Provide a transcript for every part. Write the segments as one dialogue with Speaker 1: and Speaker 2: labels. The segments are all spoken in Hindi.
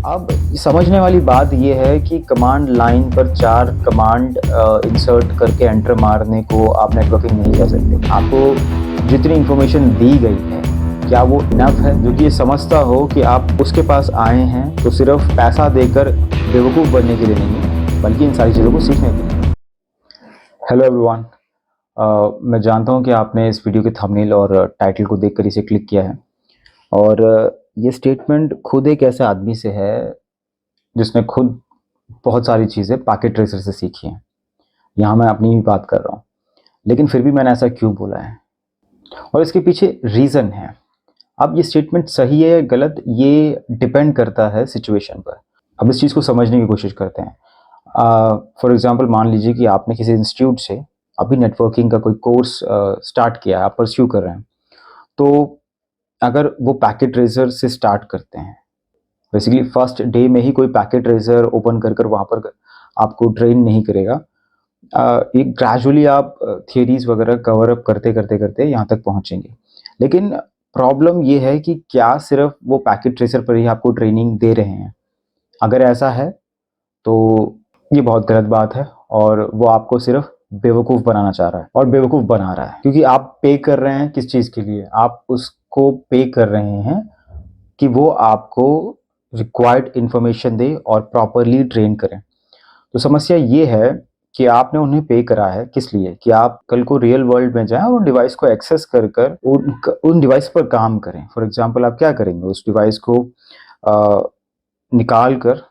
Speaker 1: अब समझने वाली बात यह है कि कमांड लाइन पर 4 कमांड इंसर्ट करके एंटर मारने को आप नेटवर्किंग नहीं कह सकते। आपको जितनी इंफॉर्मेशन दी गई है क्या वो इनफ है, जो कि ये समझता हो कि आप उसके पास आए हैं तो सिर्फ पैसा देकर बेवकूफ़ बनने के लिए नहीं, बल्कि इन सारी चीज़ों को सीखने के लिए। हेलो एवरीवन, मैं जानता हूँ कि आपने इस वीडियो के थंबनेल और टाइटल को देखकर इसे क्लिक किया है और ये स्टेटमेंट खुद एक ऐसे आदमी से है जिसने खुद बहुत सारी चीज़ें पैकेट ट्रेसर से सीखी हैं। यहाँ मैं अपनी ही बात कर रहा हूँ, लेकिन फिर भी मैंने ऐसा क्यों बोला है और इसके पीछे रीज़न है। अब ये स्टेटमेंट सही है या गलत, ये डिपेंड करता है सिचुएशन पर। अब इस चीज़ को समझने की कोशिश करते हैं। फॉर एग्जांपल मान लीजिए कि आपने किसी इंस्टीट्यूट से अभी नेटवर्किंग का कोई कोर्स स्टार्ट किया है, आप परस्यू कर रहे हैं। तो अगर वो पैकेट ट्रेसर से स्टार्ट करते हैं, बेसिकली फर्स्ट डे में ही कोई पैकेट ट्रेसर ओपन कर वहाँ पर आपको ट्रेन नहीं करेगा। एक ग्रेजुअली आप थियरीज वगैरह कवर अप करते करते करते यहाँ तक पहुँचेंगे। लेकिन प्रॉब्लम ये है कि क्या सिर्फ वो पैकेट ट्रेसर पर ही आपको ट्रेनिंग दे रहे हैं? अगर ऐसा है तो ये बहुत गलत बात है और वो आपको सिर्फ बेवकूफ़ बनाना चाह रहा है और बेवकूफ़ बना रहा है, क्योंकि आप पे कर रहे हैं किस चीज़ के लिए? आप उसको पे कर रहे हैं कि वो आपको रिक्वायर्ड इन्फॉर्मेशन दे और प्रॉपरली ट्रेन करें। तो समस्या ये है कि आपने उन्हें पे करा है किस लिए? कि आप कल को रियल वर्ल्ड में जाएं और उन डिवाइस को एक्सेस कर उन डिवाइस पर काम करें। फॉर एग्जांपल आप क्या करेंगे? उस डिवाइस को निकाल कर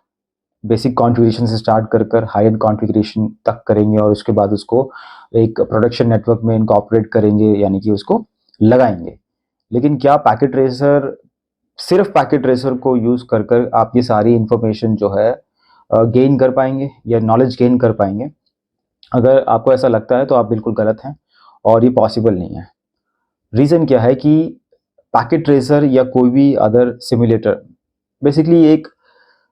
Speaker 1: बेसिक कॉन्फ़िगरेशन से स्टार्ट कर हाई एंड कॉन्फ़िगरेशन तक करेंगे और उसके बाद उसको एक प्रोडक्शन नेटवर्क में इनकॉर्पोरेट करेंगे, यानी कि उसको लगाएंगे। लेकिन क्या पैकेट ट्रेसर सिर्फ पैकेट ट्रेसर को यूज़ कर आप ये सारी इन्फॉर्मेशन जो है गेन कर पाएंगे या नॉलेज गेन कर पाएंगे? अगर आपको ऐसा लगता है तो आप बिल्कुल गलत हैं और ये पॉसिबल नहीं है। रीज़न क्या है कि पैकेट ट्रेसर या कोई भी अदर सिमुलेटर बेसिकली एक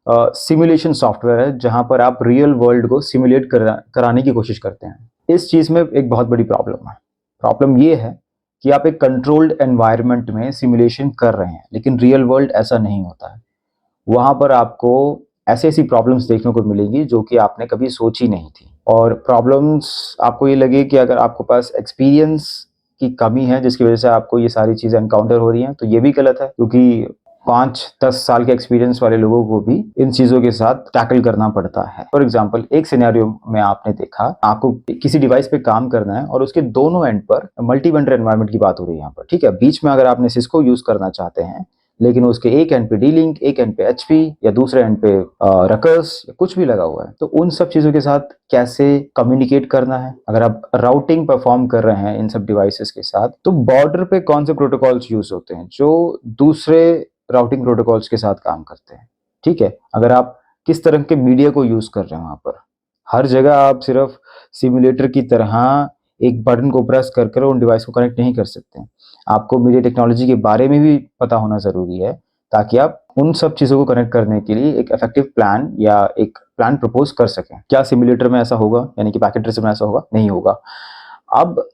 Speaker 1: सिमुलेशन सॉफ्टवेयर है जहां पर आप रियल वर्ल्ड को सिमुलेट कराने की कोशिश करते हैं। इस चीज़ में एक बहुत बड़ी प्रॉब्लम है। प्रॉब्लम ये है कि आप एक कंट्रोल्ड एनवायरनमेंट में सिमुलेशन कर रहे हैं, लेकिन रियल वर्ल्ड ऐसा नहीं होता है। वहाँ पर आपको ऐसी-ऐसी प्रॉब्लम्स देखने को मिलेंगी जो कि आपने कभी सोची नहीं थी। और प्रॉब्लम्स आपको ये लगे कि अगर आपके पास एक्सपीरियंस की कमी है जिसकी वज़ह से आपको ये सारी चीज़ें एनकाउंटर हो रही हैं, तो ये भी गलत है, क्योंकि 5-10 साल के एक्सपीरियंस वाले लोगों को भी इन चीज़ों के साथ टैकल करना पड़ता है। फॉर एग्जांपल एक सिनेरियो में आपने देखा, आपको किसी डिवाइस पे काम करना है और उसके दोनों एंड पर मल्टी वेंडर एनवायरनमेंट की बात हो रही है यहाँ पर, ठीक है? बीच में अगर आपने सिस्को यूज़ करना चाहते हैं, लेकिन उसके एक एंड पे डी-लिंक, एक एंड पे एचपी या दूसरे एंड पे रकर्स या कुछ भी लगा हुआ है, तो उन सब चीज़ों के साथ कैसे कम्युनिकेट करना है? अगर आप राउटिंग परफॉर्म कर रहे हैं इन सब डिवाइसेस के साथ, तो बॉर्डर पे कौन से प्रोटोकॉल्स यूज़ होते हैं जो दूसरे राउटिंग प्रोटोकॉल्स के साथ काम करते हैं, ठीक है? अगर आप किस तरह के मीडिया को यूज़ कर रहे हैं वहाँ पर, हर जगह आप सिर्फ सिम्युलेटर की तरह एक बटन को प्रेस कर उन डिवाइस को कनेक्ट नहीं कर सकते। आपको मीडिया टेक्नोलॉजी के बारे में भी पता होना ज़रूरी है, ताकि आप उन सब चीज़ों को कनेक्ट करने के लिए एक इफेक्टिव प्लान या एक प्लान प्रपोज़ कर सकें। क्या सिम्युलेटर में ऐसा होगा? यानी कि पैकेट ट्रेसर में ऐसा होगा? नहीं होगा। अब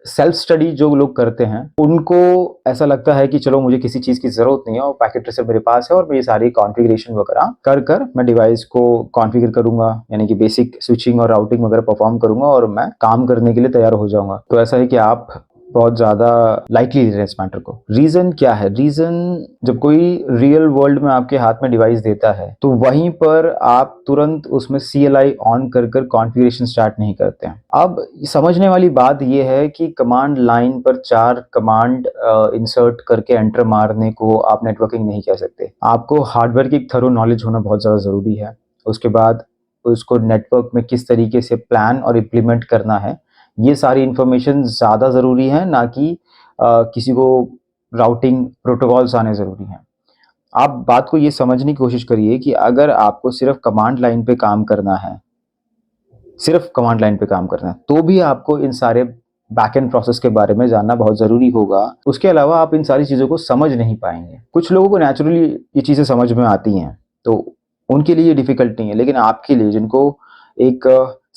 Speaker 1: सेल्फ स्टडी जो लोग करते हैं, उनको ऐसा लगता है कि चलो मुझे किसी चीज़ की ज़रूरत नहीं है और पैकेट ट्रेसर मेरे पास है और मैं ये सारी कॉन्फ़िगरेशन वगैरह कर मैं डिवाइस को कॉन्फ़िगर करूँगा, यानी कि बेसिक स्विचिंग और राउटिंग वगैरह परफ़ॉर्म करूँगा और मैं काम करने के लिए तैयार हो जाऊँगा। तो ऐसा है कि आप बहुत ज़्यादा लाइटली ले रहे हैं इस मैटर को। रीज़न क्या है? रीज़न, जब कोई रियल वर्ल्ड में आपके हाथ में डिवाइस देता है, तो वहीं पर आप तुरंत उसमें CLI ऑन कर कॉन्फ़िगरेशन स्टार्ट नहीं करते हैं। अब समझने वाली बात ये है कि कमांड लाइन पर 4 कमांड इंसर्ट करके एंटर मारने को आप नेटवर्किंग नहीं कह सकते। आपको हार्डवेयर की थरो नॉलेज होना बहुत ज़्यादा ज़रूरी है। उसके बाद उसको नेटवर्क में किस तरीके से प्लान और इम्प्लीमेंट करना है, ये सारी इन्फॉर्मेशन ज़्यादा ज़रूरी है, ना कि किसी को राउटिंग प्रोटोकॉल्स आने ज़रूरी हैं। आप बात को ये समझने की कोशिश करिए कि अगर आपको सिर्फ कमांड लाइन पे काम करना है, सिर्फ कमांड लाइन पे काम करना है, तो भी आपको इन सारे बैकएंड प्रोसेस के बारे में जानना बहुत ज़रूरी होगा। उसके अलावा आप इन सारी चीज़ों को समझ नहीं पाएँगे। कुछ लोगों को नेचुरली ये चीज़ें समझ में आती हैं, तो उनके लिए ये डिफ़िकल्ट नहीं है, लेकिन आपके लिए जिनको एक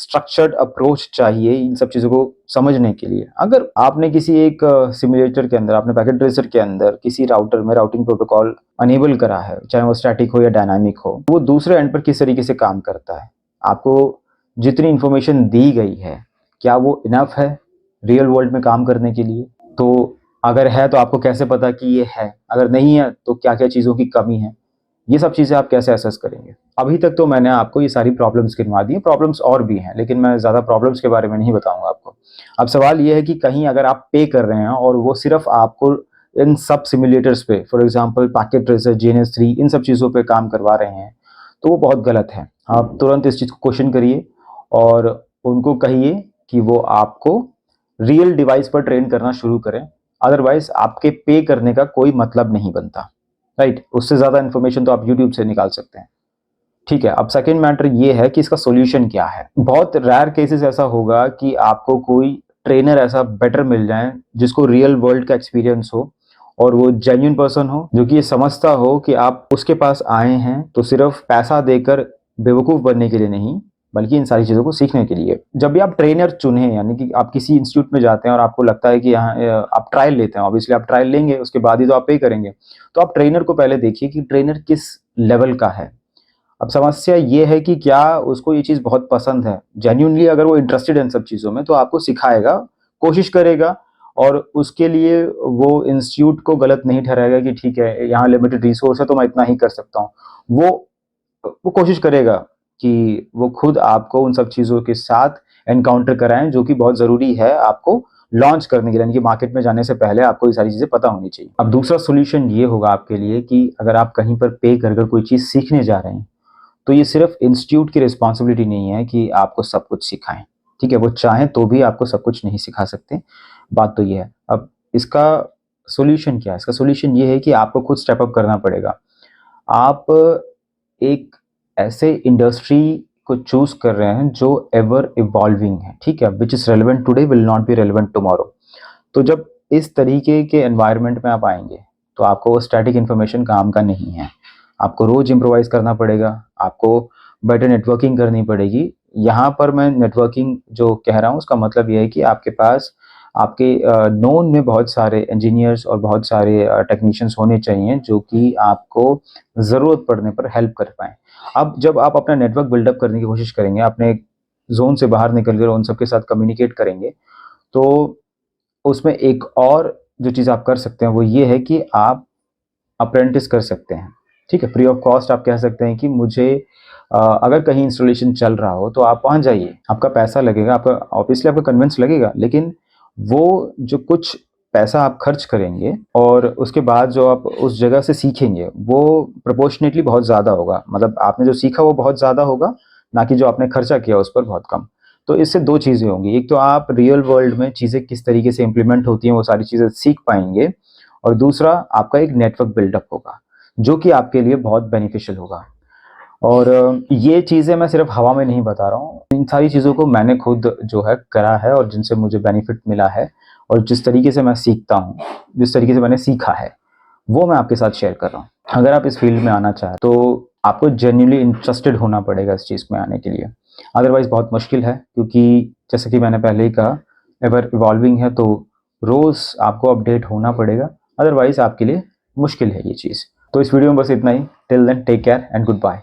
Speaker 1: स्ट्रक्चर्ड अप्रोच चाहिए इन सब चीज़ों को समझने के लिए। अगर आपने किसी एक सिमुलेटर के अंदर, आपने पैकेट ट्रेसर के अंदर किसी राउटर में राउटिंग प्रोटोकॉल अनेबल करा है, चाहे वो स्टैटिक हो या डायनामिक हो, वो दूसरे एंड पर किस तरीके से काम करता है, आपको जितनी इंफॉर्मेशन दी गई है क्या वो इनफ है रियल वर्ल्ड में काम करने के लिए? तो अगर है तो आपको कैसे पता कि ये है, अगर नहीं है तो क्या क्या चीज़ों की कमी है, ये सब चीज़ें आप कैसे असेस करेंगे? अभी तक तो मैंने आपको ये सारी प्रॉब्लम्स गिनवा दी हैं, प्रॉब्लम्स और भी हैं, लेकिन मैं ज़्यादा प्रॉब्लम्स के बारे में नहीं बताऊँगा आपको। अब सवाल ये है कि कहीं अगर आप पे कर रहे हैं और वो सिर्फ़ आपको इन सब सिम्युलेटर्स पे, फॉर एग्ज़ाम्पल पैकेट ट्रेसर, जीएनएस3 इन सब चीज़ों पे काम करवा रहे हैं, तो वो बहुत गलत है। आप तुरंत इस चीज़ को क्वेश्चन करिए और उनको कहिए कि वो आपको रियल डिवाइस पर ट्रेन करना शुरू करें, अदरवाइज़ आपके पे करने का कोई मतलब नहीं बनता। राइट, उससे ज़्यादा इन्फॉर्मेशन तो आप यूट्यूब से निकाल सकते हैं। ठीक है, अब सेकंड मैटर ये है कि इसका सॉल्यूशन क्या है। बहुत रेयर केसेस ऐसा होगा कि आपको कोई ट्रेनर ऐसा बेटर मिल जाए जिसको रियल वर्ल्ड का एक्सपीरियंस हो और वो जेन्युइन पर्सन हो जो कि ये समझता हो कि आप उसके पास आए हैं तो सिर्फ पैसा देकर बेवकूफ़ बनने के लिए नहीं, बल्कि इन सारी चीज़ों को सीखने के लिए। जब भी आप ट्रेनर चुनें, यानी कि आप किसी इंस्टीट्यूट में जाते हैं और आपको लगता है कि यहाँ आप ट्रायल लेते हैं, ऑब्वियसली आप ट्रायल लेंगे, उसके बाद ही तो आप पे करेंगे। तो आप ट्रेनर को पहले देखिए कि ट्रेनर किस लेवल का है। अब समस्या ये है कि क्या उसको ये चीज़ बहुत पसंद है, जेन्युइनली अगर वो इंटरेस्टेड है इन सब चीज़ों में तो आपको सिखाएगा, कोशिश करेगा और उसके लिए वो इंस्टीट्यूट को गलत नहीं ठहराएगा कि ठीक है, यहाँ लिमिटेड रिसोर्स है तो मैं इतना ही कर सकता हूँ। वो कोशिश करेगा कि वो खुद आपको उन सब चीज़ों के साथ एनकाउंटर कराएँ जो कि बहुत ज़रूरी है आपको लॉन्च करने के लिए, यानी कि मार्केट में जाने से पहले आपको ये सारी चीज़ें पता होनी चाहिए। अब दूसरा सॉल्यूशन ये होगा आपके लिए कि अगर आप कहीं पर पे कर कर कोई चीज़ सीखने जा रहे हैं, तो ये सिर्फ इंस्टीट्यूट की रिस्पॉन्सिबिलिटी नहीं है कि आपको सब कुछ सिखाएं। ठीक है, वो चाहें तो भी आपको सब कुछ नहीं सिखा सकते, बात तो ये है। अब इसका सॉल्यूशन क्या है? इसका सॉल्यूशन ये है कि आपको खुद स्टेप अप करना पड़ेगा। आप एक ऐसे इंडस्ट्री को चूज कर रहे हैं जो एवर इवॉल्विंग है, ठीक है, which is relevant today will not be relevant tomorrow. तो जब इस तरीके के एनवायरनमेंट में आप आएंगे तो आपको स्टैटिक इन्फॉर्मेशन काम का नहीं है, आपको रोज इम्प्रोवाइज करना पड़ेगा, आपको बेटर नेटवर्किंग करनी पड़ेगी। यहाँ पर मैं नेटवर्किंग जो कह रहा हूँ उसका मतलब ये है कि आपके पास आपके नोन में बहुत सारे इंजीनियर्स और बहुत सारे टेक्नीशियंस होने चाहिए जो कि आपको ज़रूरत पड़ने पर हेल्प कर पाएँ। अब जब आप अपना नेटवर्क बिल्डअप करने की कोशिश करेंगे, अपने जोन से बाहर निकल कर उन सबके साथ कम्युनिकेट करेंगे, तो उसमें एक और जो चीज़ आप कर सकते हैं वो ये है कि आप अप्रेंटिस कर सकते हैं। ठीक है, फ्री ऑफ कॉस्ट आप कह सकते हैं कि मुझे अगर कहीं इंस्टॉलेशन चल रहा हो तो आप वहाँ जाइए, आपका पैसा लगेगा, आपका ऑब्वियसली आपका कन्वेंस लगेगा, लेकिन वो जो कुछ पैसा आप खर्च करेंगे और उसके बाद जो आप उस जगह से सीखेंगे वो प्रोपोर्शनेटली बहुत ज़्यादा होगा। मतलब आपने जो सीखा वो बहुत ज़्यादा होगा, ना कि जो आपने खर्चा किया उस पर बहुत कम। तो इससे दो चीज़ें होंगी, एक तो आप रियल वर्ल्ड में चीज़ें किस तरीके से इम्प्लीमेंट होती हैं वो सारी चीज़ें सीख पाएंगे, और दूसरा आपका एक नेटवर्क बिल्डअप होगा जो कि आपके लिए बहुत बेनिफिशियल होगा। और ये चीज़ें मैं सिर्फ हवा में नहीं बता रहा हूँ, इन सारी चीज़ों को मैंने खुद जो है करा है और जिनसे मुझे बेनिफिट मिला है, और जिस तरीके से मैं सीखता हूँ, जिस तरीके से मैंने सीखा है, वो मैं आपके साथ शेयर कर रहा हूँ। अगर आप इस फील्ड में आना चाहें तो आपको जेन्युइनली इंटरेस्टेड होना पड़ेगा इस चीज़ में आने के लिए, अदरवाइज बहुत मुश्किल है, क्योंकि जैसे कि मैंने पहले ही कहा, एवर इवॉल्विंग है, तो रोज़ आपको अपडेट होना पड़ेगा, अदरवाइज आपके लिए मुश्किल है ये चीज़। तो इस वीडियो में बस इतना ही। Till then take care and good bye.